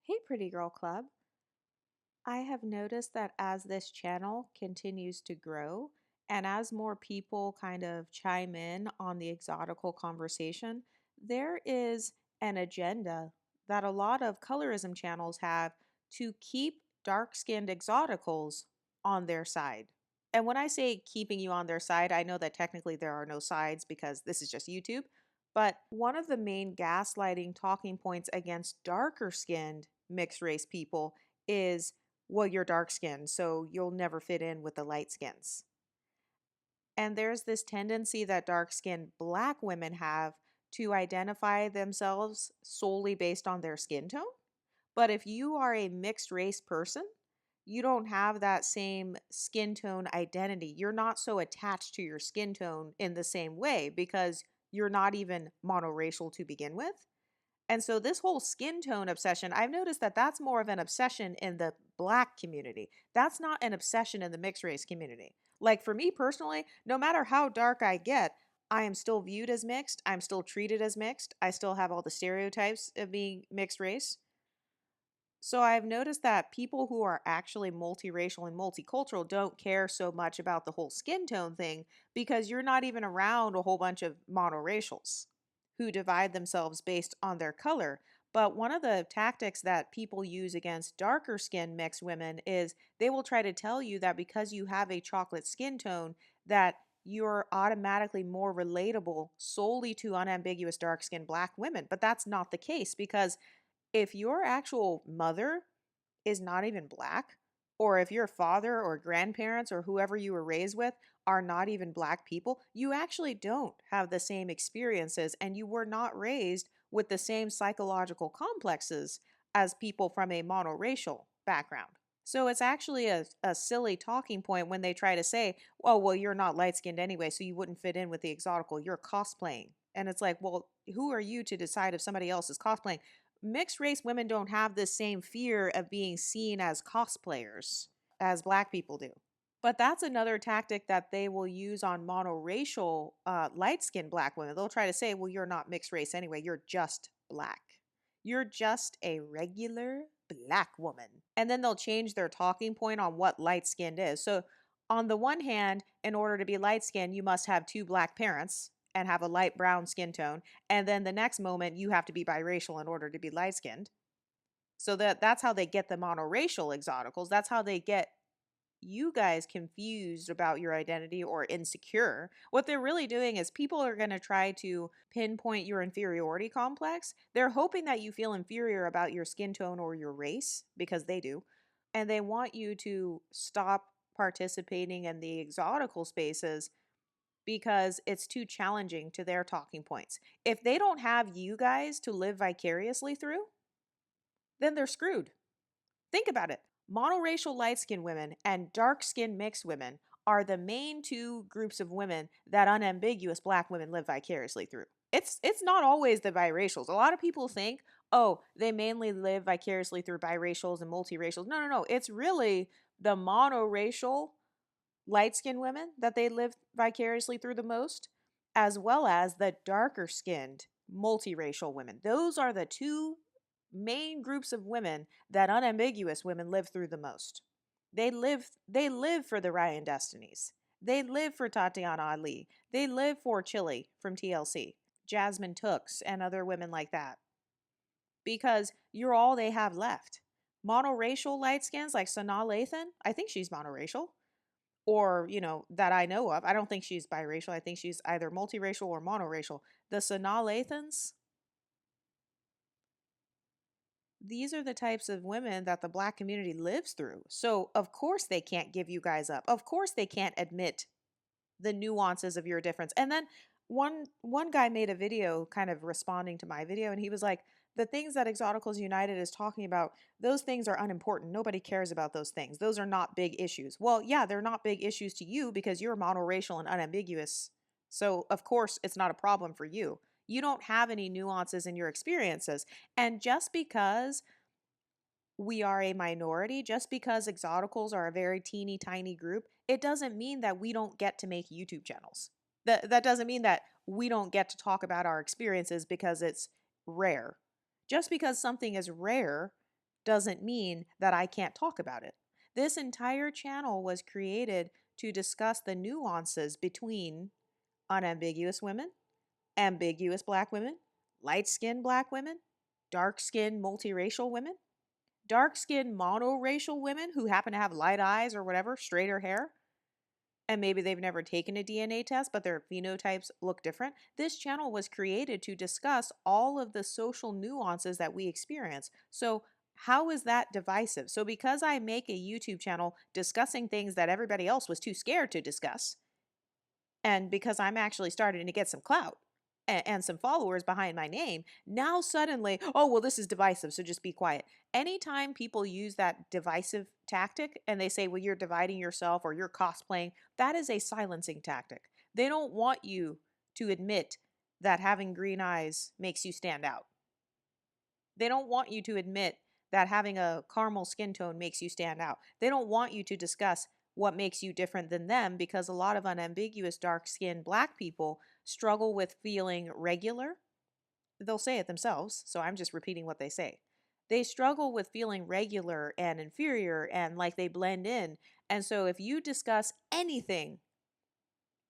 Hey, Pretty Girl Club. I have noticed that as this channel continues to grow and as more people kind of chime in on the exotical conversation, there is an agenda that a lot of colorism channels have to keep dark-skinned exoticals on their side. And when I say keeping you on their side, I know that technically there are no sides because this is just YouTube. But one of the main gaslighting talking points against darker skinned mixed race people is, well, you're dark skinned, so you'll never fit in with the light skins. And there's this tendency that dark skinned black women have to identify themselves solely based on their skin tone. But if you are a mixed race person, you don't have that same skin tone identity. You're not so attached to your skin tone in the same way because you're not even monoracial to begin with. And so this whole skin tone obsession, I've noticed that that's more of an obsession in the black community. That's not an obsession in the mixed race community. Like for me personally, no matter how dark I get, I am still viewed as mixed. I'm still treated as mixed. I still have all the stereotypes of being mixed race. So I've noticed that people who are actually multiracial and multicultural don't care so much about the whole skin tone thing because you're not even around a whole bunch of monoracials who divide themselves based on their color. But one of the tactics that people use against darker skin mixed women is they will try to tell you that because you have a chocolate skin tone that you're automatically more relatable solely to unambiguous dark skinned black women. But that's not the case because if your actual mother is not even black, or if your father or grandparents or whoever you were raised with are not even black people, you actually don't have the same experiences and you were not raised with the same psychological complexes as people from a monoracial background. So it's actually a silly talking point when they try to say, oh, well, you're not light skinned anyway, so you wouldn't fit in with the exotical. You're cosplaying. And it's like, well, who are you to decide if somebody else is cosplaying? Mixed race women don't have the same fear of being seen as cosplayers as black people do. But that's another tactic that they will use on monoracial, light skinned black women. They'll try to say, well, you're not mixed race anyway, you're just black. You're just a regular black woman. And then they'll change their talking point on what light skinned is. So, on the one hand, in order to be light skinned, you must have two black parents and have a light brown skin tone. And then the next moment, you have to be biracial in order to be light skinned. So that's how they get the monoracial exoticals. That's how they get you guys confused about your identity or insecure. What they're really doing is people are going to try to pinpoint your inferiority complex. They're hoping that you feel inferior about your skin tone or your race because they do. And they want you to stop participating in the exotical spaces because it's too challenging to their talking points. If they don't have you guys to live vicariously through, then they're screwed. Think about it. Monoracial light skinned women and dark skinned mixed women are the main two groups of women that unambiguous black women live vicariously through. It's not always the biracials. A lot of people think, oh, they mainly live vicariously through biracials and multiracials. No, no, no. It's really the monoracial light skinned women that they live vicariously through the most, as well as the darker skinned multiracial women. Those are the two main groups of women that unambiguous women live through the most. They live for the Ryan Destinies. They live for Tatiana Ali. They live for Chili from TLC, Jasmine Tooks, and other women like that. Because you're all they have left. Monoracial light skins like Sanaa Lathan, I think she's monoracial, or that I know of. I don't think she's biracial. I think she's either multiracial or monoracial. The Sanaa Lathans, these are the types of women that the black community lives through. So of course they can't give you guys up. Of course they can't admit the nuances of your difference. And then one guy made a video kind of responding to my video, and he was like, the things that Exoticals United is talking about, those things are unimportant. Nobody cares about those things. Those are not big issues. Well, yeah, they're not big issues to you because you're monoracial and unambiguous. So of course it's not a problem for you. You don't have any nuances in your experiences. And just because we are a minority, just because Exoticals are a very teeny tiny group, it doesn't mean that we don't get to make YouTube channels. That doesn't mean that we don't get to talk about our experiences because it's rare. Just because something is rare doesn't mean that I can't talk about it. This entire channel was created to discuss the nuances between unambiguous women, ambiguous black women, light skinned black women, dark skinned multiracial women, dark skinned monoracial women who happen to have light eyes or whatever, straighter hair, and maybe they've never taken a DNA test, but their phenotypes look different. This channel was created to discuss all of the social nuances that we experience. So, how is that divisive? So, because I make a YouTube channel discussing things that everybody else was too scared to discuss, and because I'm actually starting to get some clout and some followers behind my name, now suddenly, oh, well, this is divisive, so just be quiet. Anytime people use that divisive tactic and they say, well, you're dividing yourself or you're cosplaying, that is a silencing tactic. They don't want you to admit that having green eyes makes you stand out. They don't want you to admit that having a caramel skin tone makes you stand out. They don't want you to discuss what makes you different than them, because a lot of unambiguous dark skinned black people struggle with feeling regular. They'll say it themselves, so I'm just repeating what they say. They struggle with feeling regular and inferior and like they blend in. And so if you discuss anything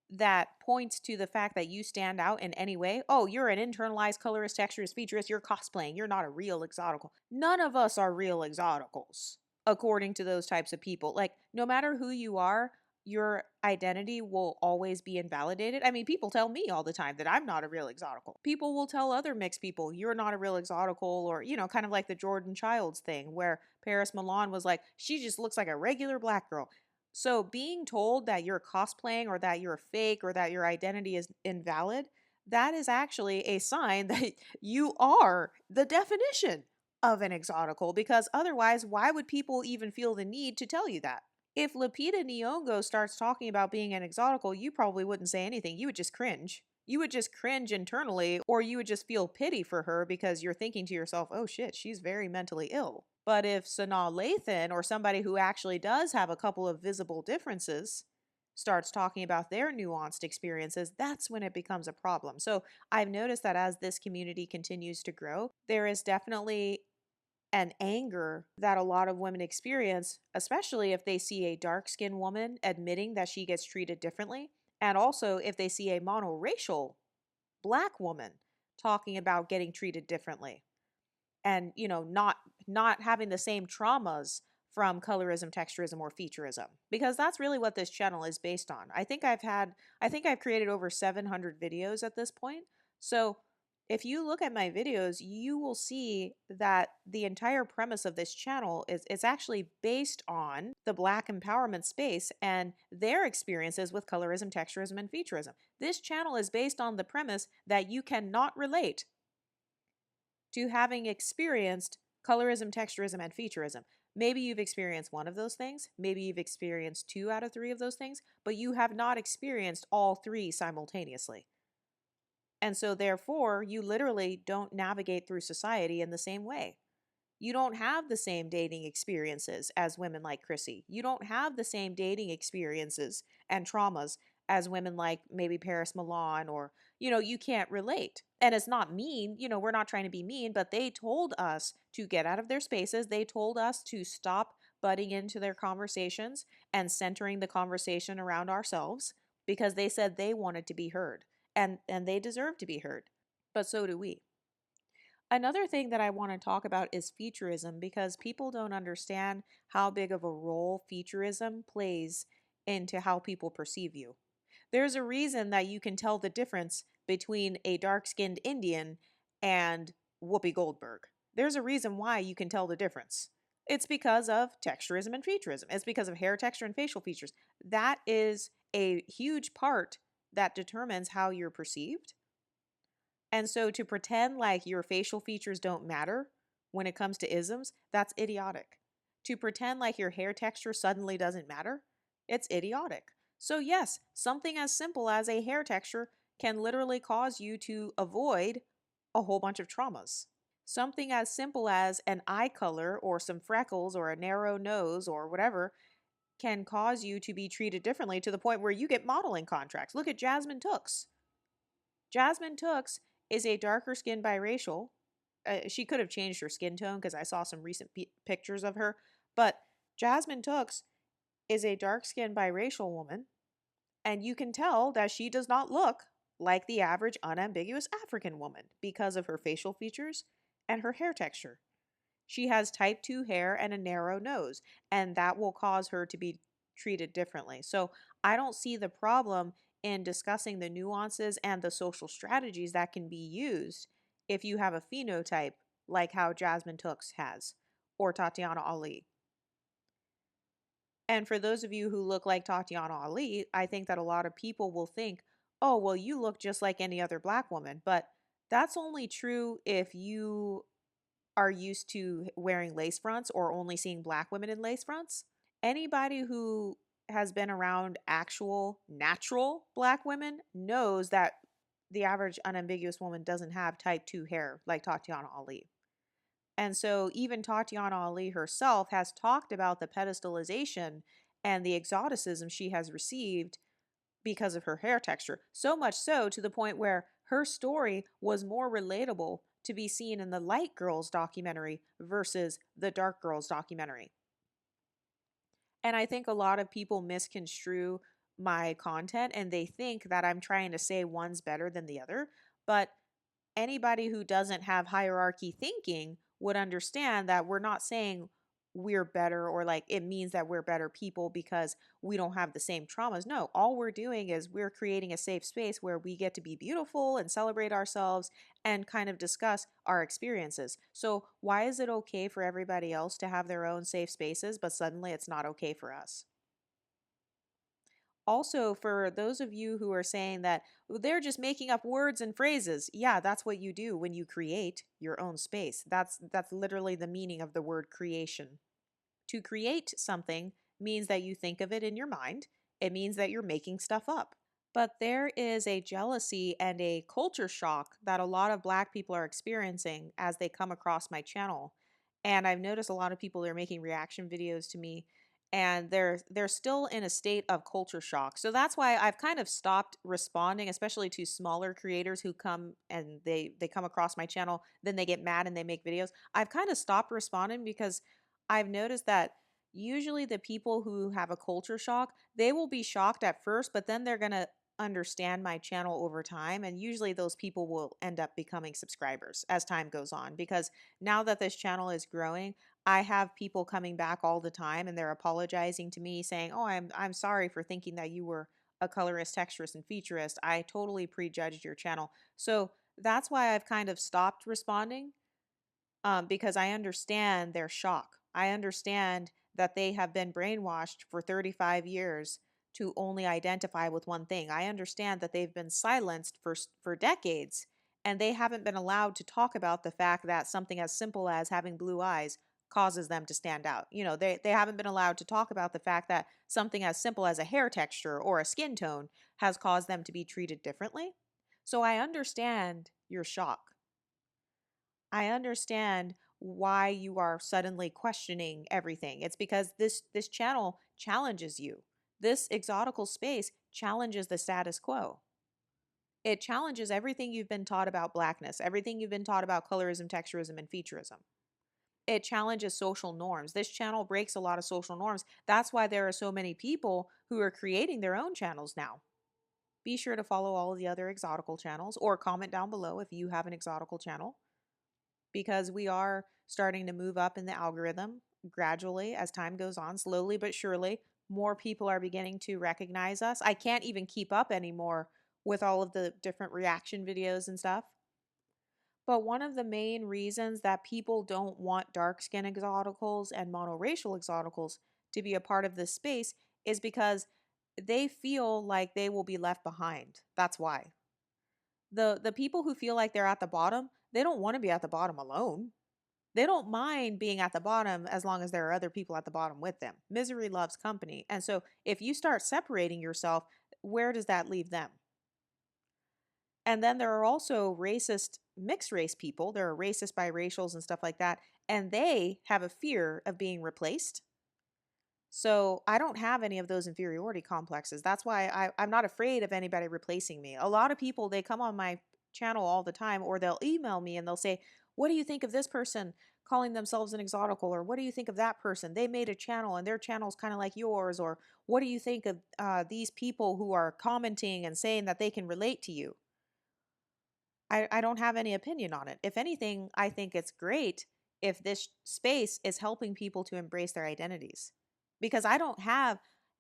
that points to the fact that you stand out in any way, oh, you're an internalized colorist, texturist, featurist, you're cosplaying, you're not a real exotical. None of us are real exoticals, according to those types of people. Like, no matter who you are, your identity will always be invalidated. I mean, people tell me all the time that I'm not a real exotical. People will tell other mixed people, you're not a real exotical, or, kind of like the Jordan Childs thing where Paris Milan was like, she just looks like a regular black girl. So being told that you're cosplaying or that you're fake or that your identity is invalid, that is actually a sign that you are the definition of an exotical, because otherwise, why would people even feel the need to tell you that? If Lupita Nyong'o starts talking about being an exotical, you probably wouldn't say anything. You would just cringe. You would just cringe internally, or you would just feel pity for her because you're thinking to yourself, oh shit, she's very mentally ill. But if Sanaa Lathan, or somebody who actually does have a couple of visible differences, starts talking about their nuanced experiences, that's when it becomes a problem. So I've noticed that as this community continues to grow, there is definitely an anger that a lot of women experience, especially if they see a dark skinned woman admitting that she gets treated differently. And also if they see a monoracial black woman talking about getting treated differently and not having the same traumas from colorism, texturism, or featureism, because that's really what this channel is based on. I think I've created over 700 videos at this point. So if you look at my videos, you will see that the entire premise of this channel is it's actually based on the black empowerment space and their experiences with colorism, texturism, and featureism. This channel is based on the premise that you cannot relate to having experienced colorism, texturism, and featureism. Maybe you've experienced one of those things. Maybe you've experienced 2 out of 3 of those things, but you have not experienced all 3 simultaneously. And so, therefore, you literally don't navigate through society in the same way. You don't have the same dating experiences as women like Chrissy. You don't have the same dating experiences and traumas as women like maybe Paris Milan, or, you can't relate. And it's not mean, we're not trying to be mean, but they told us to get out of their spaces. They told us to stop butting into their conversations and centering the conversation around ourselves, because they said they wanted to be heard, and they deserve to be heard. But so do we. Another thing that I want to talk about is featureism, because people don't understand how big of a role featureism plays into how people perceive you. There's a reason that you can tell the difference between a dark-skinned Indian and Whoopi Goldberg. There's a reason why you can tell the difference. It's because of texturism and featureism. It's because of hair texture and facial features. That is a huge part that determines how you're perceived. And so to pretend like your facial features don't matter when it comes to isms, that's idiotic. To pretend like your hair texture suddenly doesn't matter, it's idiotic. So yes, something as simple as a hair texture can literally cause you to avoid a whole bunch of traumas. Something as simple as an eye color or some freckles or a narrow nose or whatever can cause you to be treated differently to the point where you get modeling contracts. Look at Jasmine Tooks. Jasmine Tooks is a darker skinned biracial, she could have changed her skin tone because I saw some recent pictures of her. But Jasmine Tooks is a dark skinned biracial woman, and you can tell that she does not look like the average unambiguous African woman because of her facial features and her hair texture. She has type 2 hair and a narrow nose, and that will cause her to be treated differently. So I don't see the problem in discussing the nuances and the social strategies that can be used if you have a phenotype like how Jasmine Tooks has or Tatiana Ali. And for those of you who look like Tatiana Ali, I think that a lot of people will think, oh, well, you look just like any other black woman. But that's only true if you are used to wearing lace fronts or only seeing black women in lace fronts. Anybody who has been around actual natural black women knows that the average unambiguous woman doesn't have type 2 hair like Tatiana Ali. And so even Tatiana Ali herself has talked about the pedestalization and the exoticism she has received because of her hair texture. So much so to the point where her story was more relatable to be seen in the Light Girls documentary versus the Dark Girls documentary. And I think a lot of people misconstrue my content and they think that I'm trying to say one's better than the other. But anybody who doesn't have hierarchy thinking would understand that we're not saying we're better or like it means that we're better people because we don't have the same traumas. No, all we're doing is we're creating a safe space where we get to be beautiful and celebrate ourselves and kind of discuss our experiences. So, why is it okay for everybody else to have their own safe spaces, but suddenly it's not okay for us? Also, for those of you who are saying that they're just making up words and phrases, yeah, that's what you do when you create your own space. That's literally the meaning of the word creation. To create something means that you think of it in your mind. It means that you're making stuff up. But there is a jealousy and a culture shock that a lot of black people are experiencing as they come across my channel. And I've noticed a lot of people are making reaction videos to me and they're still in a state of culture shock. So that's why I've kind of stopped responding, especially to smaller creators who come and they come across my channel, then they get mad and they make videos. I've kind of stopped responding because I've noticed that usually the people who have a culture shock, they will be shocked at first, but then they're going to understand my channel over time, and usually those people will end up becoming subscribers as time goes on, because now that this channel is growing, I have people coming back all the time and they're apologizing to me saying, "Oh, I'm sorry for thinking that you were a colorist, texturist, and featurist. I totally prejudged your channel." So that's why I've kind of stopped responding, because I understand their shock. I understand that they have been brainwashed for 35 years to only identify with one thing. I understand that they've been silenced for decades and they haven't been allowed to talk about the fact that something as simple as having blue eyes causes them to stand out. You know, they haven't been allowed to talk about the fact that something as simple as a hair texture or a skin tone has caused them to be treated differently. So I understand your shock. I understand why you are suddenly questioning everything. It's because this channel challenges you. This exotical space challenges the status quo. It challenges everything you've been taught about blackness, everything you've been taught about colorism, texturism, and featurism. It challenges social norms. This channel breaks a lot of social norms. That's why there are so many people who are creating their own channels now. Be sure to follow all of the other exotical channels or comment down below if you have an exotical channel, because we are starting to move up in the algorithm gradually as time goes on, slowly but surely. More people are beginning to recognize us. I can't even keep up anymore with all of the different reaction videos and stuff. But one of the main reasons that people don't want dark skin exoticals and monoracial exoticals to be a part of this space is because they feel like they will be left behind. That's why. The people who feel like they're at the bottom, they don't want to be at the bottom alone. They don't mind being at the bottom as long as there are other people at the bottom with them. Misery loves company. And so if you start separating yourself, where does that leave them? And then there are also racist mixed race people. There are racist biracials and stuff like that. And they have a fear of being replaced. So I don't have any of those inferiority complexes. That's why I'm not afraid of anybody replacing me. A lot of people, they come on my channel all the time or they'll email me and they'll say, what do you think of this person calling themselves an exotical? Or what do you think of that person? They made a channel and their channel is kind of like yours. Or what do you think of these people who are commenting and saying that they can relate to you? I don't have any opinion on it. If anything, I think it's great if this space is helping people to embrace their identities, because I don't have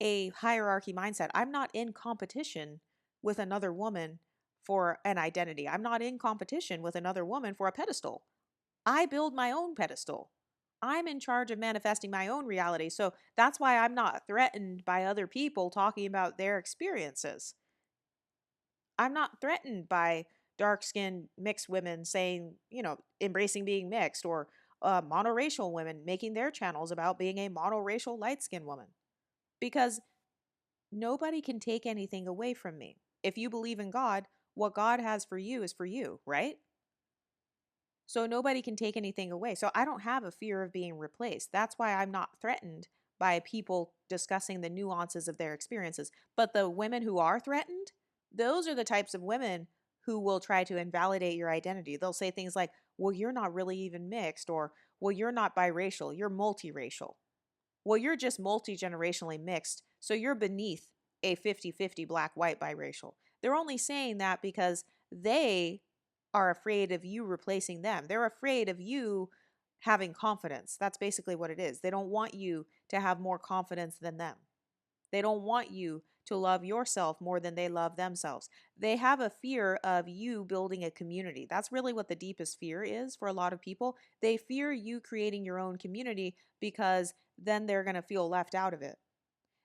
a hierarchy mindset. I'm not in competition with another woman for an identity. I'm not in competition with another woman for a pedestal. I build my own pedestal. I'm in charge of manifesting my own reality. So that's why I'm not threatened by other people talking about their experiences. I'm not threatened by dark skinned mixed women saying, embracing being mixed, or monoracial women making their channels about being a monoracial light skinned woman, because nobody can take anything away from me. If you believe in God, what God has for you is for you, right? So nobody can take anything away. So I don't have a fear of being replaced. That's why I'm not threatened by people discussing the nuances of their experiences. But the women who are threatened, those are the types of women who will try to invalidate your identity. They'll say things like, well, you're not really even mixed, or, well, you're not biracial, you're multiracial. Well, you're just multi-generationally mixed, so you're beneath a 50-50 black white biracial. They're only saying that because they are afraid of you replacing them. They're afraid of you having confidence. That's basically what it is. They don't want you to have more confidence than them. They don't want you to love yourself more than they love themselves. They have a fear of you building a community. That's really what the deepest fear is for a lot of people. They fear you creating your own community because then they're going to feel left out of it.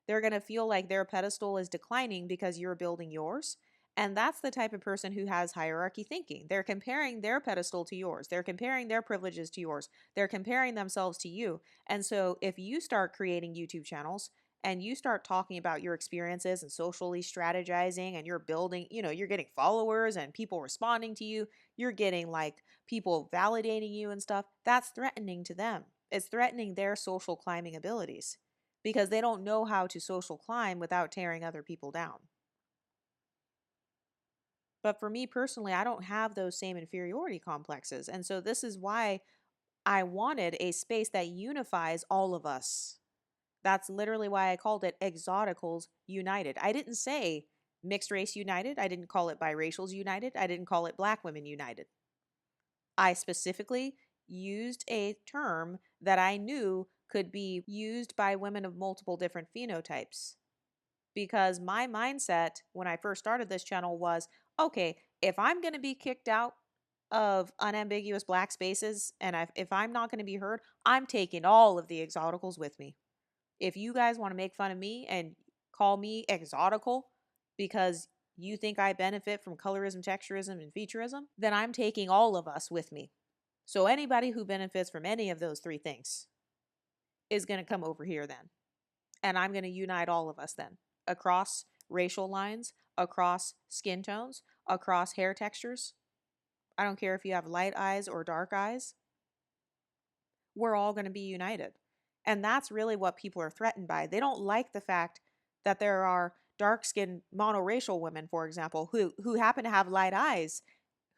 They're going to feel like their pedestal is declining because you're building yours. And that's the type of person who has hierarchy thinking. They're comparing their pedestal to yours. They're comparing their privileges to yours. They're comparing themselves to you. And so if you start creating YouTube channels and you start talking about your experiences and socially strategizing, and you're building, you're getting followers and people responding to you, you're getting like people validating you and stuff, that's threatening to them. It's threatening their social climbing abilities, because they don't know how to social climb without tearing other people down. But for me personally, I don't have those same inferiority complexes. And so this is why I wanted a space that unifies all of us. That's literally why I called it Exoticals United. I didn't say mixed race united. I didn't call it biracials united. I didn't call it black women united. I specifically used a term that I knew could be used by women of multiple different phenotypes, because my mindset when I first started this channel was, okay, if I'm going to be kicked out of unambiguous black spaces, and if I'm not going to be heard, I'm taking all of the exoticals with me. If you guys want to make fun of me and call me exotical because you think I benefit from colorism, texturism, and featureism, then I'm taking all of us with me. So anybody who benefits from any of those three things is going to come over here then. And I'm going to unite all of us then, across racial lines, across skin tones, across hair textures. I don't care if you have light eyes or dark eyes. We're all going to be united. And that's really what people are threatened by. They don't like the fact that there are dark-skinned monoracial women, for example, who happen to have light eyes,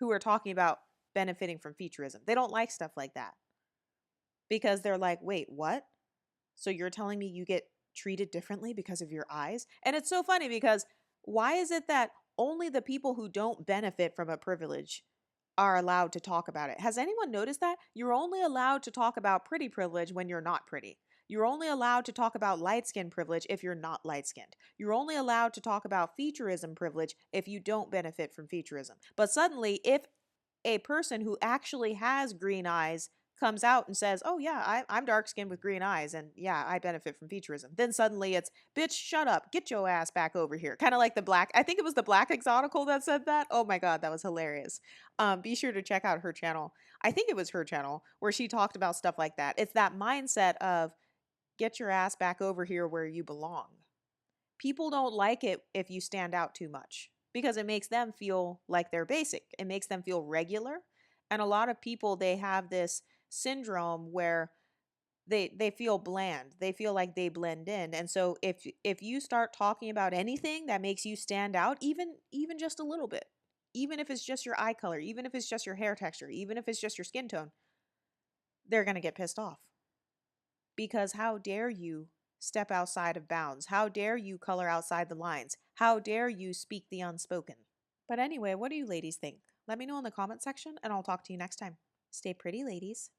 who are talking about benefiting from featureism. They don't like stuff like that, because they're like, wait, what? So you're telling me you get treated differently because of your eyes? And it's so funny, because why is it that only the people who don't benefit from a privilege are allowed to talk about it? Has anyone noticed that? You're only allowed to talk about pretty privilege when you're not pretty. You're only allowed to talk about light skin privilege if you're not light skinned. You're only allowed to talk about featureism privilege if you don't benefit from featureism. But suddenly, if a person who actually has green eyes comes out and says, oh yeah, I'm dark skinned with green eyes, and yeah, I benefit from featureism, then suddenly it's, bitch, shut up, get your ass back over here. Kind of like the black, I think it was the black exotical that said that. Oh my God, that was hilarious. Be sure to check out her channel. I think it was her channel where she talked about stuff like that. It's that mindset of get your ass back over here where you belong. People don't like it if you stand out too much, because it makes them feel like they're basic. It makes them feel regular. And a lot of people, they have this syndrome where they feel bland. They feel like they blend in. And so if you start talking about anything that makes you stand out, even just a little bit, even if it's just your eye color, even if it's just your hair texture, even if it's just your skin tone, they're going to get pissed off. Because how dare you step outside of bounds? How dare you color outside the lines? How dare you speak the unspoken? But anyway, what do you ladies think? Let me know in the comment section and I'll talk to you next time. Stay pretty, ladies.